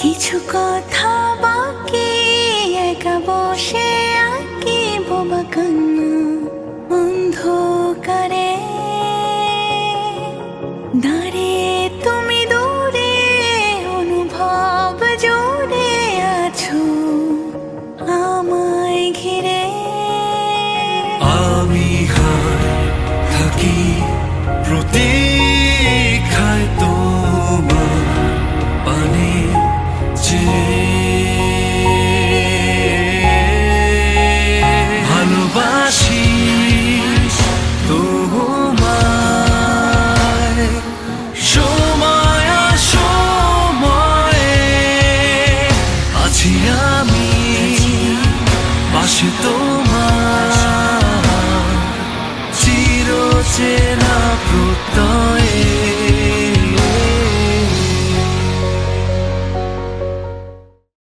কিছু কথা বাকি, একা বসে আঁকি বোবা কান্না অন্ধকারে। দাঁড়িয়ে তুমি দূরে, অনুভব জুড়ে আছো আমায় ঘিরে। আমি থাকি প্রতীক্ষায় তোমার পানে ভালোবাসি তোমায় সময় সময়ে আছি আমি পাশে তোমার চিরচেনা প্রত্যয়।